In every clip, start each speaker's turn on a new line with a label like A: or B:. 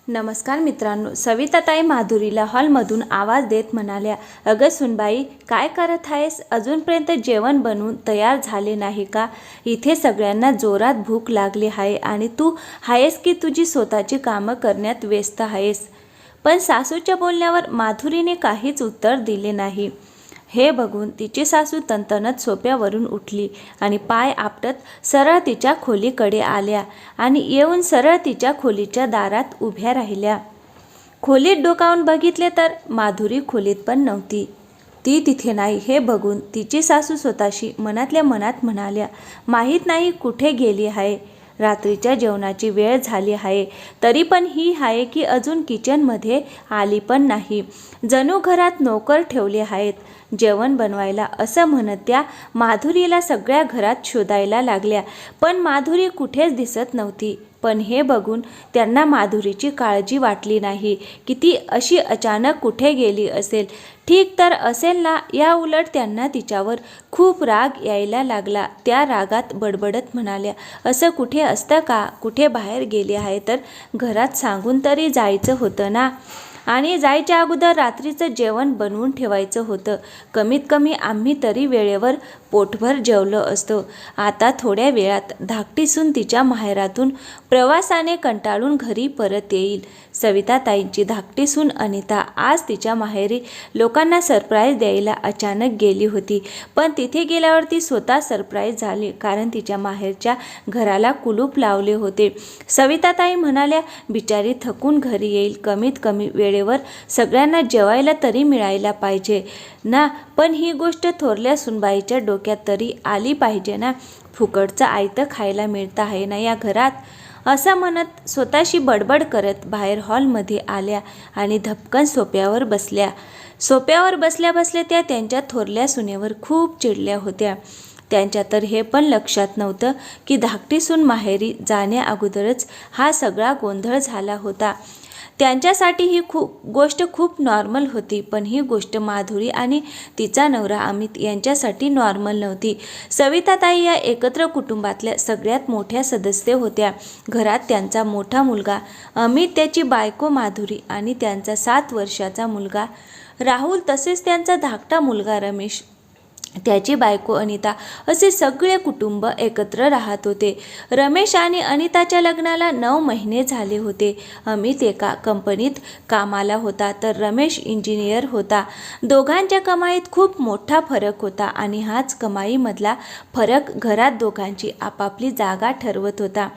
A: नमस्कार मित्रांनो, सविताताई माधुरीला हॉलमधून आवाज देत म्हणाल्या, अगं सुनबाई, काय करत आहेस? अजूनपर्यंत जेवण बनवून तयार झाले नाही का? इथे सगळ्यांना जोरात भूक लागली आहे आणि तू आहेस की तुझी स्वतःची कामं करण्यात व्यस्त आहेस? पण सासूच्या बोलण्यावर माधुरीने काहीच उत्तर दिले नाही. हे बघून तिची सासू तणतणत सोप्यावरून उठली आणि पाय आपटत सरळ तिच्या खोलीकडे आल्या आणि येऊन सरळ तिच्या खोलीच्या दारात उभ्या राहिल्या. खोलीत डोकावून बघितले तर माधुरी खोलीत पण नव्हती. ती तिथे नाही हे बघून तिची सासू स्वतःशी मनातल्या मनात म्हणाल्या, माहीत नाही कुठे गेली आहे. रात्रीच्या जेवणाची वेळ झाली आहे, तरी पण ही आहे की अजून किचनमध्ये आली पण नाही. जणू घरात नोकर ठेवले आहेत जेवण बनवायला, असं म्हणत त्या माधुरीला सगळ्या घरात शोधायला लागल्या, पण माधुरी कुठेच दिसत नव्हती. पण हे बघून त्यांना माधुरीची काळजी वाटली नाही की ती अशी अचानक कुठे गेली असेल. ठीक तर असेल ना, या उलट त्यांना तिच्यावर खूप राग यायला लागला. त्या रागात बडबडत म्हणाल्या, असं कुठे असतं का? कुठे बाहेर गेली आहे तर घरात सांगून तरी जायचं होतं ना, आणि जायच्या अगोदर रात्रीचं जेवण बनवून ठेवायचं होतं. कमीत कमी आम्ही तरी वेळेवर पोटभर जेवलो असतो. आता थोड्या वेळात धाकटी सून तिच्या माहेरातून प्रवासाने कंटाळून घरी परत येईल. सविताताईंची धाकटी सून अनिता आज तिच्या माहेरी लोकांना सरप्राईज द्यायला अचानक गेली होती. पण तिथे गेल्यावर ती स्वतः सरप्राईज झाली, कारण तिच्या माहेरच्या घराला कुलूप लावले होते. सविताताई म्हणाल्या, बिचारी थकून घरी येईल, कमीत कमी वेळेवर सगळ्यांना जेवायला तरी मिळायला पाहिजे ना. पण ही गोष्ट थोरल्या सुनबाईच्या डोक्यात तरी आली पाहिजे ना. फुकटचं आयतं खायला मिळतं आहे ना या घरात, असं म्हणत स्वतःशी बडबड करत बाहेर हॉलमध्ये आल्या आणि धपकन सोप्यावर बसल्या. सोप्यावर बसल्या बसल्या त्या त्यांच्या थोरल्या सुनेवर खूप चिडल्या होत्या. त्यांच्या तर हे पण लक्षात नव्हतं की धाकटी सून माहेरी जाण्या अगोदरच हा सगळा गोंधळ झाला होता. त्यांच्यासाठी ही गोष्ट खूप नॉर्मल होती, पण ही गोष्ट माधुरी आणि तिचा नवरा अमित यांच्यासाठी नॉर्मल नव्हती. सविताताई या एकत्र कुटुंबातल्या सगळ्यात मोठ्या सदस्य होत्या. घरात त्यांचा मोठा मुलगा अमित, त्याची बायको माधुरी आणि त्यांचा 7 वर्षाचा मुलगा राहुल, तसेच त्यांचा धाकटा मुलगा रमेश, त्याची बायको अनिता, असे सगळे कुटुंब एकत्र राहत होते. रमेश आणि अनिताच्या लग्नाला 9 महिने झाले होते. अमित एका कंपनीत कामाला होता तर रमेश इंजिनियर होता. दोघांच्या कमाईत खूप मोठा फरक होता आणि हाच कमाईमधला फरक घरात दोघांची आपापली जागा ठरवत होता.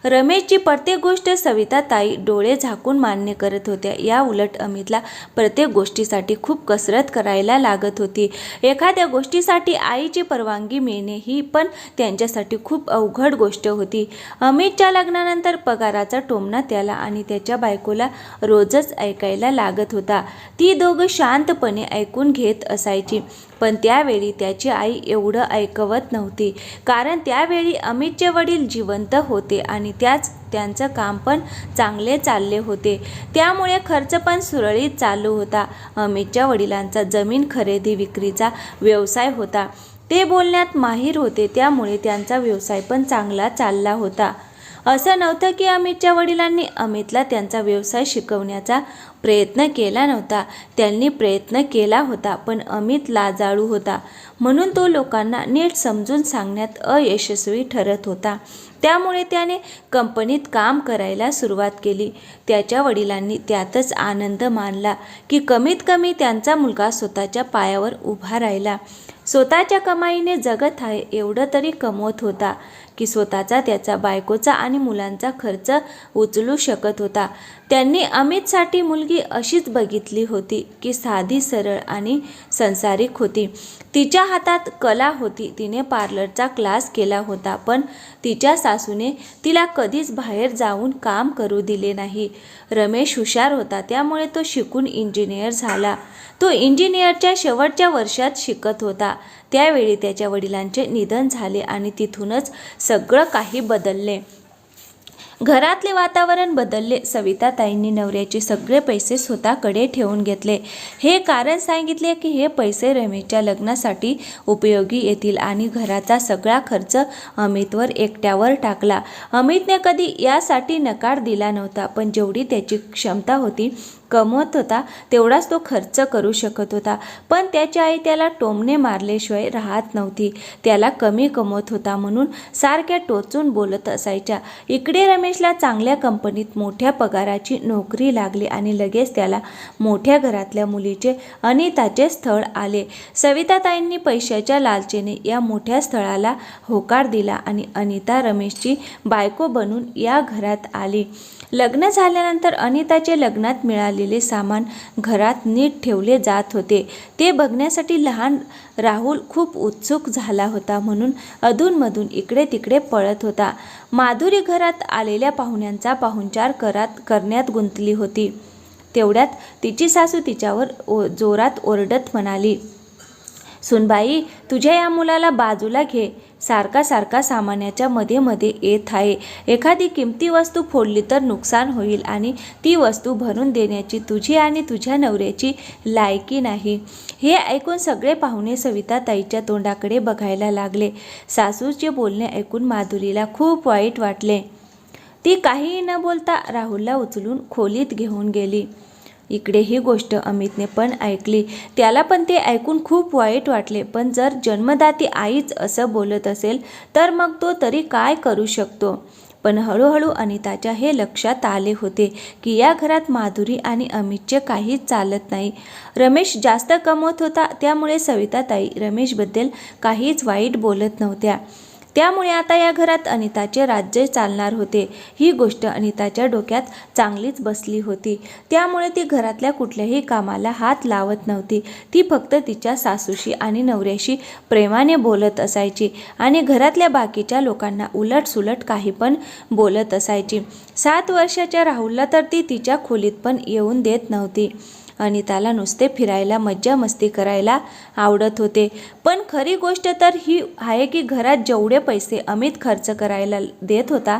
A: रमेशची प्रत्येक गोष्ट सविताताई डोळे झाकून मान्य करत होत्या. या उलट अमितला प्रत्येक गोष्टीसाठी खूप कसरत करायला लागत होती. एखाद्या गोष्टीसाठी आईची परवानगी मिळणे ही पण त्यांच्यासाठी खूप अवघड गोष्ट होती. अमितच्या लग्नानंतर पगाराचा टोमणा त्याला आणि त्याच्या बायकोला रोजच ऐकायला लागत होता. ती दोघं शांतपणे ऐकून घेत असायची, पण त्यावेळी त्याची आई एवढं ऐकवत नव्हती, कारण त्यावेळी अमितचे वडील जिवंत होते आणि त्यांचं काम पण चांगले चालले होते. त्यामुळे खर्च पण सुरळीत चालू होता. अमितच्या वडिलांचा जमीन खरेदी विक्रीचा व्यवसाय होता. ते बोलण्यात माहीर होते, त्यामुळे त्यांचा व्यवसाय पण चांगला चालला होता. असं नव्हतं की अमितच्या वडिलांनी अमितला त्यांचा व्यवसाय शिकवण्याचा प्रयत्न केला नव्हता. त्यांनी प्रयत्न केला होता, पण अमित लाजाळू होता, म्हणून तो लोकांना नीट समजून सांगण्यात अयशस्वी ठरत होता. त्यामुळे त्याने कंपनीत काम करायला सुरुवात केली. त्याच्या वडिलांनी त्यातच आनंद मानला की कमीत कमी त्यांचा मुलगा स्वतःच्या पायावर उभा राहिला. स्वतःच्या कमाईने जगत आहे एवढं तरी कमवत होता की स्वतःचा, त्याचा, बायकोचा आणि मुलांचा खर्च उचलू शकत होता. त्यांनी अमितसाठी मुलगी अशीच बघितली होती की साधी, सरळ आणि संसारिक होती. तिच्या हातात कला होती. तिने पार्लरचा क्लास केला होता, पण तिच्या सासूने तिला कधीच बाहेर जाऊन काम करू दिले नाही. रमेश हुशार होता, त्यामुळे तो शिकून इंजिनियर झाला. तो इंजिनियरच्या शेवटच्या वर्षात शिकत होता. त्यावेळी त्याच्या वडिलांचे निधन झाले आणि तिथूनच सगळं काही बदलले. घरातले वातावरण बदलले. सविताताईंनी नवऱ्याचे सगळे पैसे स्वतःकडे ठेवून घेतले. हे कारण सांगितले की हे पैसे रमेशच्या लग्नासाठी उपयोगी येतील आणि घराचा सगळा खर्च अमितवर एकट्यावर टाकला. अमितने कधी यासाठी नकार दिला नव्हता, पण जेवढी त्याची क्षमता होती, कमवत होता तेवढाच तो खर्च करू शकत होता. पण त्याची आई त्याला टोमणे मारल्याशिवाय राहत नव्हती. त्याला कमी कमवत होता म्हणून सारख्या टोचून बोलत असायच्या. इकडे रमेशला चांगल्या कंपनीत मोठ्या पगाराची नोकरी लागली आणि लगेच त्याला मोठ्या घरातल्या मुलीचे अनिताचे स्थळ आले. सविताताईंनी पैशाच्या लालचेने या मोठ्या स्थळाला होकार दिला आणि अनिता रमेशची बायको बनून या घरात आली. लग्न झाल्यानंतर अनिताचे लग्नात मिळालेले सामान घरात नीट ठेवले जात होते. ते बघण्यासाठी लहान राहुल खूप उत्सुक झाला होता म्हणून अधूनमधून इकडे तिकडे पळत होता. माधुरी घरात आलेल्या पाहुण्यांचा पाहुणचार करण्यात गुंतली होती. तेवढ्यात तिची सासू तिच्यावर जोरात ओरडत म्हणाली, सुनबाई, तुझ्या या मुलाला बाजूला घे. सारखा सामानाच्या मध्ये मध्ये येत आहे. एखादी किमती वस्तू फोडली तर नुकसान होईल आणि ती वस्तू भरून देण्याची तुझी आणि तुझ्या नवऱ्याची लायकी नाही. हे ऐकून सगळे पाहुणे सविताताईच्या तोंडाकडे बघायला लागले. सासूचे बोलणे ऐकून माधुरीला खूप वाईट वाटले. ती काहीही न बोलता राहुलला उचलून खोलीत घेऊन गेली. इकडे ही गोष्ट अमितने पण ऐकली. त्याला पण ते ऐकून खूप वाईट वाटले. पण जर जन्मदाती आईच असं बोलत असेल तर मग तो तरी काय करू शकतो. पण हळूहळू अनिताच्या हे लक्षात आले होते की या घरात माधुरी आणि अमितचे काहीच चालत नाही. रमेश जास्त कमवत होता, त्यामुळे सविताताई रमेशबद्दल काहीच वाईट बोलत नव्हत्या. त्यामुळे आता या घरात अनिताचे राज्य चालणार होते. ही गोष्ट अनिताच्या डोक्यात चांगलीच बसली होती. त्यामुळे ती घरातल्या कुठल्याही कामाला हात लावत नव्हती. ती फक्त तिच्या सासूशी आणि नवऱ्याशी प्रेमाने बोलत असायची आणि घरातल्या बाकीच्या लोकांना उलटसुलट काही पण बोलत असायची. 7 वर्षाच्या राहुलला तर ती तिच्या खोलीत पण येऊन देत नव्हती. अनिताला नुसते फिरायला, मज्जा मस्ती करायला आवडत होते. पण खरी गोष्ट तर ही आहे की घरात जेवढे पैसे अमित खर्च करायला देत होता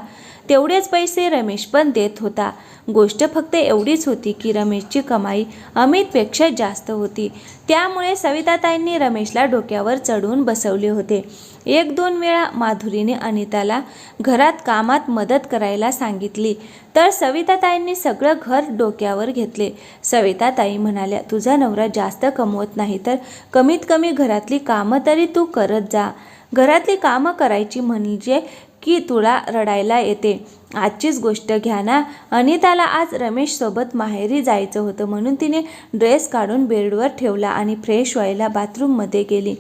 A: तेवढेच पैसे रमेश पण देत होता. गोष्ट फक्त एवढीच होती की रमेशची कमाई अमितपेक्षा जास्त होती. त्यामुळे सविताताईंनी रमेशला डोक्यावर चढवून बसवले होते. 1-2 वेळा माधुरीने अनिताला घरात कामात मदत करायला सांगितली तर सविताताईंनी सगळं घर डोक्यावर घेतले. सविताताई म्हणाल्या, तुझा नवरा जास्त कमवत नाही तर कमीत कमी घरातली कामं तरी तू करत जा. घरातली कामं करायची म्हणजे की तुला रडायला येते. आजचीच गोष्ट घ्या ना, अनिताला आज रमेशसोबत माहेरी जायचं होतं म्हणून तिने ड्रेस काढून बेडवर ठेवला आणि फ्रेश व्हायला बाथरूममध्ये गेली.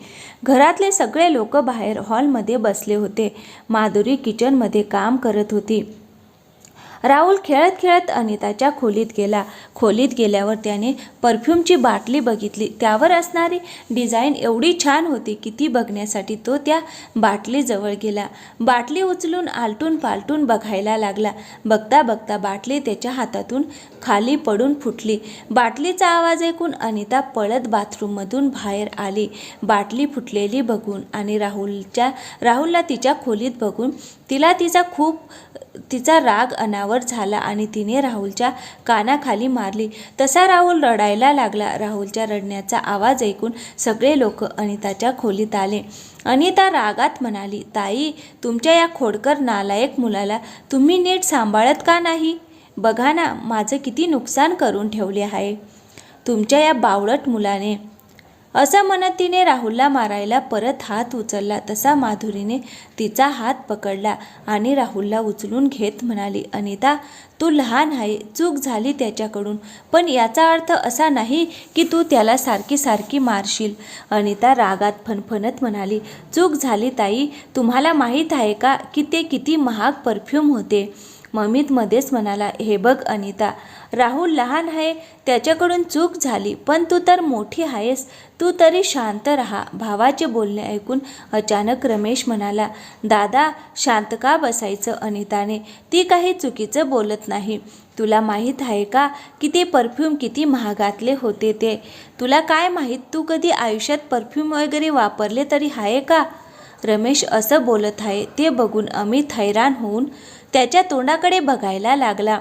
A: घरातले सगळे लोक बाहेर हॉलमध्ये बसले होते. माधुरी किचनमध्ये काम करत होती. राहुल खेळत खेळत अनिताच्या खोलीत गेला. खोलीत गेल्यावर त्याने परफ्यूमची बाटली बघितली. त्यावर असणारी डिझाईन एवढी छान होती की ती बघण्यासाठी तो त्या बाटलीजवळ गेला. बाटली उचलून आलटून पालटून बघायला लागला. बघता बघता बाटली त्याच्या हातातून खाली पडून फुटली. बाटलीचा आवाज ऐकून अनिता पळत बाथरूममधून बाहेर आली. बाटली फुटलेली बघून आणि राहुलला तिच्या खोलीत बघून तिचा राग अनावर झाला आणि तिने राहुलच्या कानाखाली मारली. तसा राहुल रडायला लागला. राहुलच्या रडण्याचा आवाज ऐकून सगळे लोक अनिताच्या खोलीत आले. अनिता रागात म्हणाली, ताई, तुमच्या या खोडकर नालायक मुलाला तुम्ही नीट सांभाळत का नाही? बघा ना, माझं किती नुकसान करून ठेवले आहे तुमच्या या बावळट मुलाने. असं म्हणत तिने राहुलला मारायला परत हात उचलला. तसा माधुरीने तिचा हात पकडला आणि राहुलला उचलून घेत म्हणाली, अनिता, तू लहान आहे, चूक झाली त्याच्याकडून, पण याचा अर्थ असा नाही की तू त्याला सारखी मारशील. अनिता रागात फणफणत म्हणाली, चूक झाली ताई. तुम्हाला माहीत आहे का की ते किती महाग परफ्यूम होते? ममित मध्येच म्हणाला, हे बघ अनिता, राहुल लहान आहे, त्याच्याकडून चूक झाली, पण तू तर मोठी आहेस, तू तरी शांत राहा. भावाचे बोलणे ऐकून अचानक रमेश म्हणाला, दादा, शांत का बसायचं अनिताने? ती काही चुकीचं बोलत नाही. तुला माहीत आहे का की ते परफ्यूम किती महागातले होते ते? तुला काय माहीत, तू कधी आयुष्यात परफ्यूम वगैरे वापरले तरी आहे का? रमेश असं बोलत आहे ते बघून अमित हैराण होऊन त्याच्या तोंडाकडे बघायला लागला.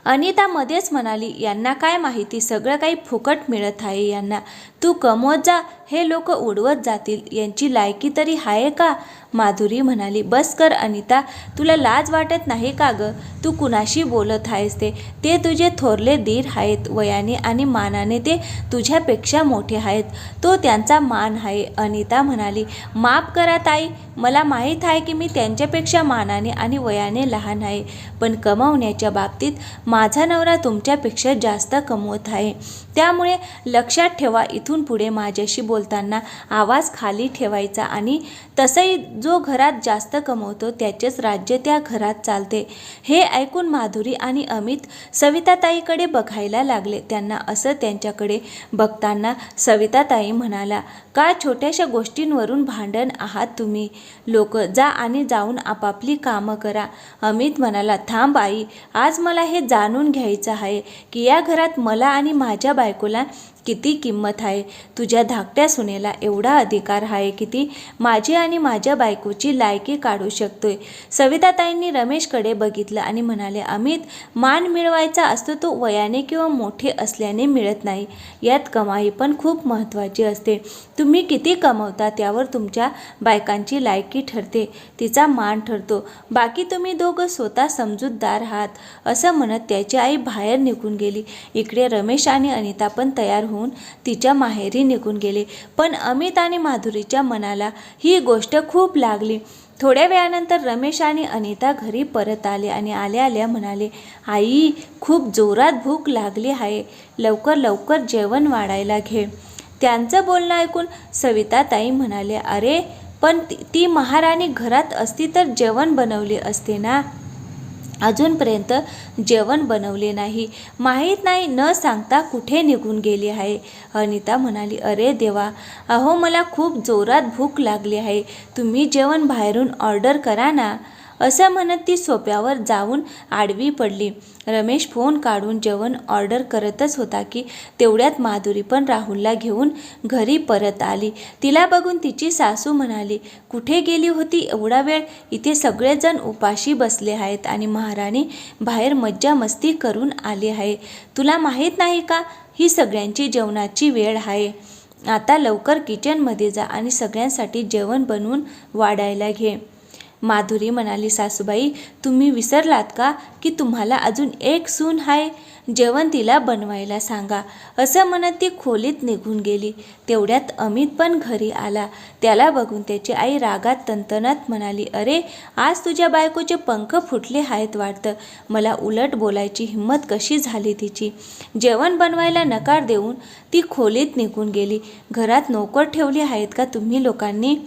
A: अनिता मध्येच म्हणाली, यांना काय माहिती, सगळं काही फुकट मिळत आहे यांना. तू कमवत जा, हे लोक उडवत जातील, यांची लायकी तरी आहे का? माधुरी म्हणाली, बस कर अनिता, तुला लाज वाटत नाही का ग? तू कुणाशी बोलत आहेस? ते तुझे थोरले दीर आहेत. वयाने आणि मानाने ते तुझ्यापेक्षा मोठे आहेत. तो त्यांचा मान आहे. अनिता म्हणाली, माफ करा ताई, मला माहीत आहे की मी त्यांच्यापेक्षा मानाने आणि वयाने लहान आहे, पण कमावण्याच्या बाबतीत माझा नवरा तुमच्यापेक्षा जास्त कमवत आहे. त्यामुळे लक्षात ठेवा, इथून पुढे माझ्याशी बोलताना आवाज खाली ठेवायचा. आणि तसंही जो घरात जास्त कमवतो त्याचेच राज्य त्या घरात चालते. हे ऐकून माधुरी आणि अमित सविताताईकडे बघायला लागले. त्यांना असं त्यांच्याकडे बघताना सविताताई म्हणाला, का छोट्याशा गोष्टींवरून भांडण आहात तुम्ही लोक? जा आणि जाऊन आपापली कामं करा. अमित म्हणाला, थांब आई, आज मला हे जाणून घ्यायचं आहे की या घरात मला आणि माझ्या बायकोला किती किंमत आहे. तुझ्या धाकट्या सुनेला एवढा अधिकार आहे की ती माझी आणि माझ्या बायकोची लायकी काढू शकतोय. सविताताईंनी रमेशकडे बघितलं आणि म्हणाले, अमित, मान मिळवायचा असतो तो वयाने किंवा मोठे असल्याने मिळत नाही. यात कमाई पण खूप महत्त्वाची असते. तुम्ही किती कमवता त्यावर तुमच्या बायकांची लायकी ठरते, तिचा मान ठरतो. बाकी तुम्ही दोघं स्वतः समजूतदार आहात. असं म्हणत त्याची आई बाहेर निघून गेली. इकडे रमेश आणि अनिता पण तयार होऊन तिच्या माहेरी निघून गेले. पण अमित आणि माधुरीच्या मनाला ही गोष्ट खूप लागली. थोड्या वेळानंतर रमेश आणि अनिता घरी परत आले आणि आल्या आल्या म्हणाले, आई, खूप जोरात भूक लागली आहे, लवकर लवकर जेवण वाढायला घे. त्यांचं बोलणं ऐकून सविताताई म्हणाले, अरे पण ती महाराणी घरात असती तर जेवण बनवले असते ना. अजूनपर्यंत जेवण बनवले नाही, माहीत नाही न सांगता कुठे निघून गेली आहे. अनिता म्हणाली, अरे देवा, अहो मला खूप जोरात भूक लागली आहे, तुम्ही जेवण बाहेरून ऑर्डर करा ना. असं म्हणत ती सोफ्यावर जाऊन आडवी पडली. रमेश फोन काढून जेवण ऑर्डर करतच होता की तेवढ्यात माधुरी पण राहुलला घेऊन घरी परत आली. तिला बघून तिची सासू म्हणाली, कुठे गेली होती एवढा वेळ? इथे सगळेजण उपाशी बसले आहेत आणि महाराणी बाहेर मज्जा मस्ती करून आली आहे. तुला माहीत नाही का, ही सगळ्यांची जेवणाची वेळ आहे. आता लवकर किचनमध्ये जा आणि सगळ्यांसाठी जेवण बनवून वाढायला घे. माधुरी म्हणाली, सासूबाई, तुम्ही विसरलात का की तुम्हाला अजून एक सून आहे? जेवण तिला बनवायला सांगा. असं म्हणत ती खोलीत निघून गेली. तेवढ्यात अमित पण घरी आला. त्याला बघून त्याची आई रागात तणतणत म्हणाली, अरे आज तुझ्या बायकोचे पंख फुटले आहेत वाटतं. मला उलट बोलायची हिंमत कशी झाली तिची. जेवण बनवायला नकार देऊन ती खोलीत निघून गेली. घरात नोकर ठेवले आहेत का तुम्ही लोकांनी?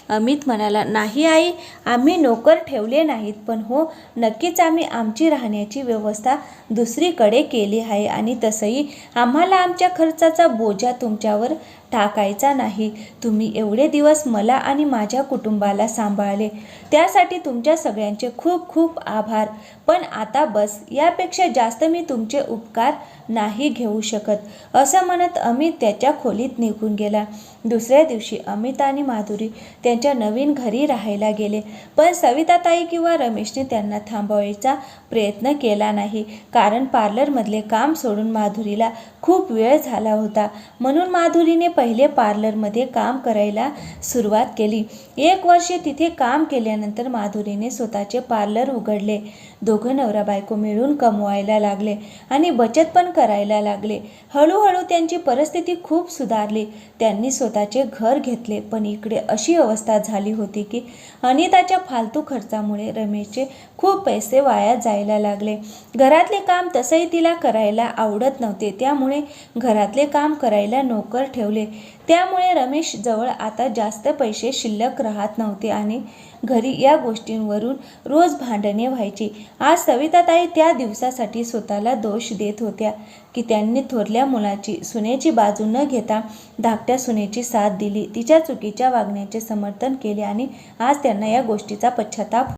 A: अमित म्हणाला, नाही आई, आम्ही नोकर ठेवले नाहीत, पण हो नक्कीच आम्ही आमची राहण्याची व्यवस्था दुसरीकडे केली आहे आणि तसंही आम्हाला आमच्या खर्चाचा बोजा तुमच्यावर टाकायचा नाही. तुम्ही एवढे दिवस मला आणि माझ्या कुटुंबाला सांभाळले, त्यासाठी तुमच्या सगळ्यांचे खूप खूप आभार. पण आता बस, यापेक्षा जास्त मी तुमचे उपकार नाही घेऊ शकत. असं म्हणत अमित त्याच्या खोलीत निघून गेला. दुसऱ्या दिवशी अमित आणि माधुरी त्यांच्या नवीन घरी राहायला गेले. पण सविताताई किंवा रमेशने त्यांना थांबवायचा प्रयत्न केला नाही, कारण पार्लरमधले काम सोडून माधुरीला खूप वेळ झाला होता. म्हणून माधुरीने पहिले पार्लरमध्ये काम करायला सुरुवात केली. 1 वर्ष तिथे काम केल्यानंतर माधुरीने स्वतःचे पार्लर उघडले. दोघं नवरा बायको मिळून कमवायला लागले आणि बचत पण करायला लागले. हळूहळू त्यांची परिस्थिती खूप सुधारली. त्यांनी स्वतःचे घर घेतले. पण इकडे अशी अवस्था झाली होती की अनिताच्या फालतू खर्चामुळे रमेशचे खूप पैसे वाया जायला लागले. घरातले काम तसंही तिला करायला आवडत नव्हते, त्यामुळे घरातले काम करायला नोकर ठेवले. त्यामुळे रमेश जवळ आता जास्त पैसे शिल्लक राहत नव्हते आणि घरी या गोष्टींवरून रोज भांडणे व्हायची. आज सविताताई त्या दिवसासाठी स्वतःला दोष देत होत्या की त्यांनी थोरल्या मुलाची सुनेची बाजू न घेता धाकट्या सुनेची साथ दिली, तिच्या चुकीच्या वागण्याचे समर्थन केले आणि आज त्यांना या गोष्टीचा पश्चाताप